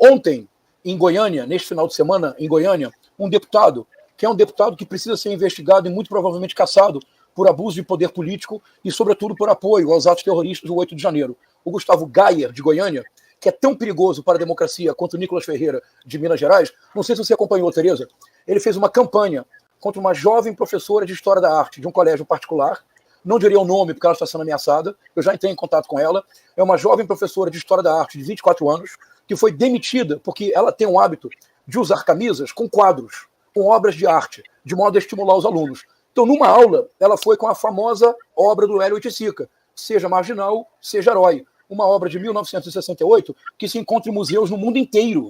Ontem, em Goiânia, neste final de semana, em Goiânia, um deputado, que é um deputado que precisa ser investigado e muito provavelmente cassado por abuso de poder político e, sobretudo, por apoio aos atos terroristas do 8 de janeiro. O Gustavo Gayer, de Goiânia, que é tão perigoso para a democracia quanto o Nicolas Ferreira, de Minas Gerais, não sei se você acompanhou, Tereza, ele fez uma campanha contra uma jovem professora de História da Arte de um colégio particular, não diria o nome porque ela está sendo ameaçada, eu já entrei em contato com ela, é uma jovem professora de História da Arte de 24 anos, que foi demitida porque ela tem um hábito de usar camisas com quadros, com obras de arte, de modo a estimular os alunos. Então, numa aula, ela foi com a famosa obra do Hélio Oiticica, Seja Marginal, Seja Herói, uma obra de 1968 que se encontra em museus no mundo inteiro.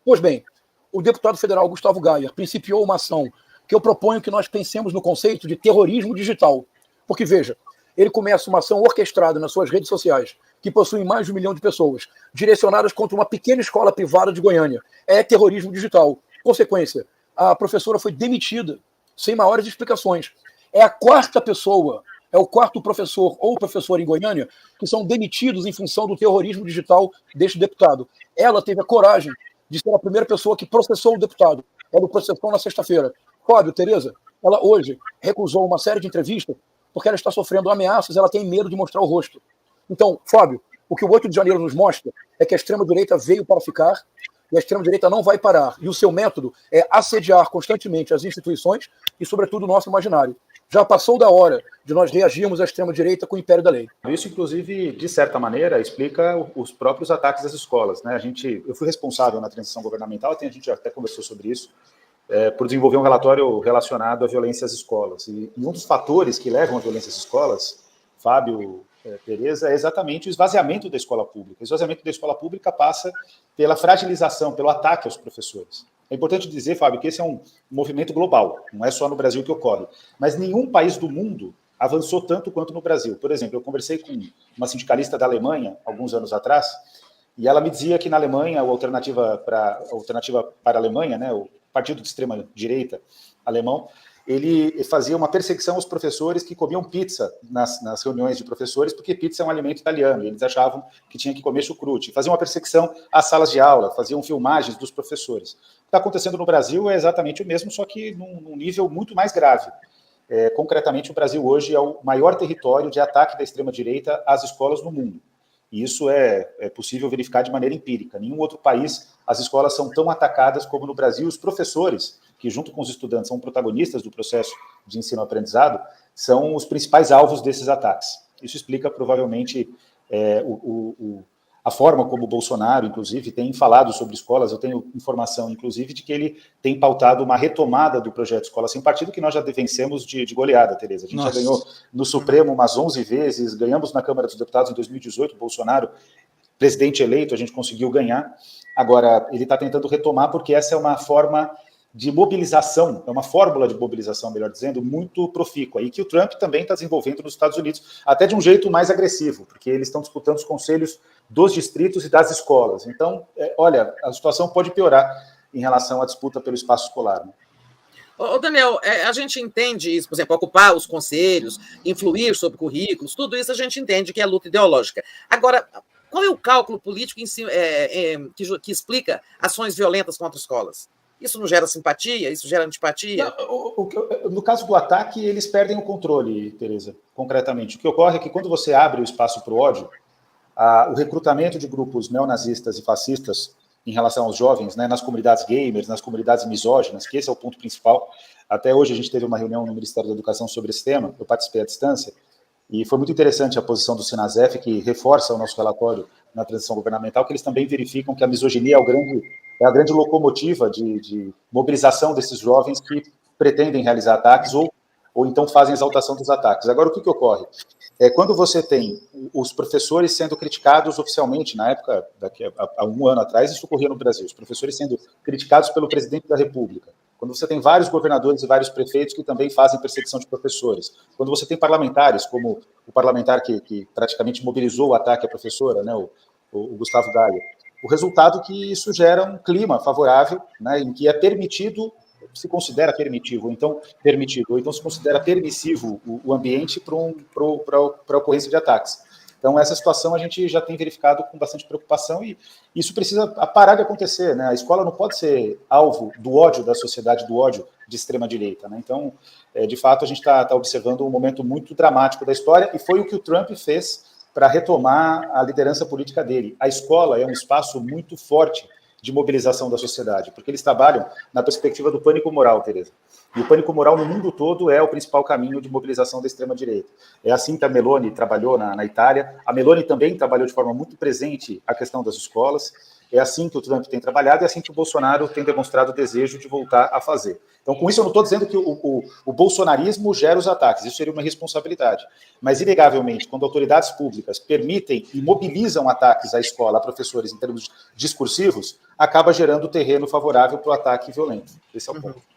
Pois bem, o deputado federal Gustavo Gayer principiou uma ação que eu proponho que nós pensemos no conceito de terrorismo digital. Porque, veja, ele começa uma ação orquestrada nas suas redes sociais, que possuem mais de 1 milhão de pessoas, direcionadas contra uma pequena escola privada de Goiânia. É terrorismo digital. Consequência, a professora foi demitida, sem maiores explicações. É a quarta pessoa, é o quarto professor ou professora em Goiânia que são demitidos em função do terrorismo digital deste deputado. Ela teve a coragem de ser a primeira pessoa que processou o deputado. Ela o processou na sexta-feira. Fábio, Tereza, ela hoje recusou uma série de entrevistas porque ela está sofrendo ameaças, ela tem medo de mostrar o rosto. Então, Fábio, o que o 8 de janeiro nos mostra é que a extrema-direita veio para ficar e a extrema-direita não vai parar. E o seu método é assediar constantemente as instituições e, sobretudo, o nosso imaginário. Já passou da hora de nós reagirmos à extrema-direita com o império da lei. Isso, inclusive, de certa maneira, explica os próprios ataques às escolas, né? Eu fui responsável na transição governamental, a gente já até conversou sobre isso, por desenvolver um relatório relacionado à violência às escolas. E um dos fatores que levam à violência às escolas, Fábio, Tereza, é exatamente o esvaziamento da escola pública. O esvaziamento da escola pública passa pela fragilização, pelo ataque aos professores. É importante dizer, Fábio, que esse é um movimento global, não é só no Brasil que ocorre. Mas nenhum país do mundo avançou tanto quanto no Brasil. Por exemplo, eu conversei com uma sindicalista da Alemanha, alguns anos atrás, e ela me dizia que na Alemanha, a alternativa para a Alemanha, né, o partido de extrema-direita alemão, ele fazia uma perseguição aos professores que comiam pizza nas reuniões de professores, porque pizza é um alimento italiano, e eles achavam que tinha que comer chucrute. Fazia uma perseguição às salas de aula, faziam filmagens dos professores. O que está acontecendo no Brasil é exatamente o mesmo, só que num nível muito mais grave. Concretamente, o Brasil hoje é o maior território de ataque da extrema-direita às escolas no mundo. E isso é possível verificar de maneira empírica. Em nenhum outro país as escolas são tão atacadas como no Brasil. Os professores, que junto com os estudantes são protagonistas do processo de ensino-aprendizado, são os principais alvos desses ataques. Isso explica provavelmente a forma como o Bolsonaro, inclusive, tem falado sobre escolas. Eu tenho informação, inclusive, de que ele tem pautado uma retomada do projeto Escola Sem Partido, que nós já vencemos de goleada, Tereza. A gente já ganhou no Supremo umas 11 vezes, ganhamos na Câmara dos Deputados em 2018, o Bolsonaro, presidente eleito, a gente conseguiu ganhar. Agora, ele está tentando retomar porque essa é uma forma de mobilização, é uma fórmula de mobilização, melhor dizendo, muito profícua, e que o Trump também está desenvolvendo nos Estados Unidos, até de um jeito mais agressivo, porque eles estão disputando os conselhos dos distritos e das escolas. Então, olha, a situação pode piorar em relação à disputa pelo espaço escolar, né? Ô, Daniel, a gente entende isso, por exemplo, ocupar os conselhos, influir sobre currículos, tudo isso a gente entende que é luta ideológica. Agora, qual é o cálculo político que explica ações violentas contra escolas? Isso não gera simpatia? Isso gera antipatia? No caso do ataque, eles perdem o controle, Tereza, concretamente. O que ocorre é que quando você abre o espaço para o ódio, o recrutamento de grupos neonazistas e fascistas em relação aos jovens, né, nas comunidades gamers, nas comunidades misóginas, que esse é o ponto principal. Até hoje a gente teve uma reunião no Ministério da Educação sobre esse tema, eu participei à distância, e foi muito interessante a posição do Sinasef, que reforça o nosso relatório na transição governamental, que eles também verificam que a misoginia é a grande locomotiva de mobilização desses jovens que pretendem realizar ataques ou então fazem exaltação dos ataques. Agora, o que ocorre? Quando você tem os professores sendo criticados oficialmente, na época, há um ano atrás, isso ocorria no Brasil, os professores sendo criticados pelo presidente da República. Quando você tem vários governadores e vários prefeitos que também fazem perseguição de professores. Quando você tem parlamentares, como o parlamentar que praticamente mobilizou o ataque à professora, né, o Gustavo Gayer. O resultado é que isso gera um clima favorável, né, em que é permitido, se considera permitivo, ou então se considera permissivo o ambiente para a ocorrência de ataques. Então, essa situação a gente já tem verificado com bastante preocupação e isso precisa parar de acontecer, né? A escola não pode ser alvo do ódio da sociedade, do ódio de extrema-direita, né? Então, de fato, a gente está observando um momento muito dramático da história e foi o que o Trump fez para retomar a liderança política dele. A escola é um espaço muito forte de mobilização da sociedade, porque eles trabalham na perspectiva do pânico moral, Tereza. E o pânico moral no mundo todo é o principal caminho de mobilização da extrema-direita. É assim que a Meloni trabalhou na Itália. A Meloni também trabalhou de forma muito presente a questão das escolas. É assim que o Trump tem trabalhado e é assim que o Bolsonaro tem demonstrado o desejo de voltar a fazer. Então, com isso, eu não estou dizendo que o bolsonarismo gera os ataques, isso seria uma responsabilidade. Mas, inegavelmente, quando autoridades públicas permitem e mobilizam ataques à escola, a professores, em termos discursivos, acaba gerando terreno favorável para o ataque violento. Esse é o ponto.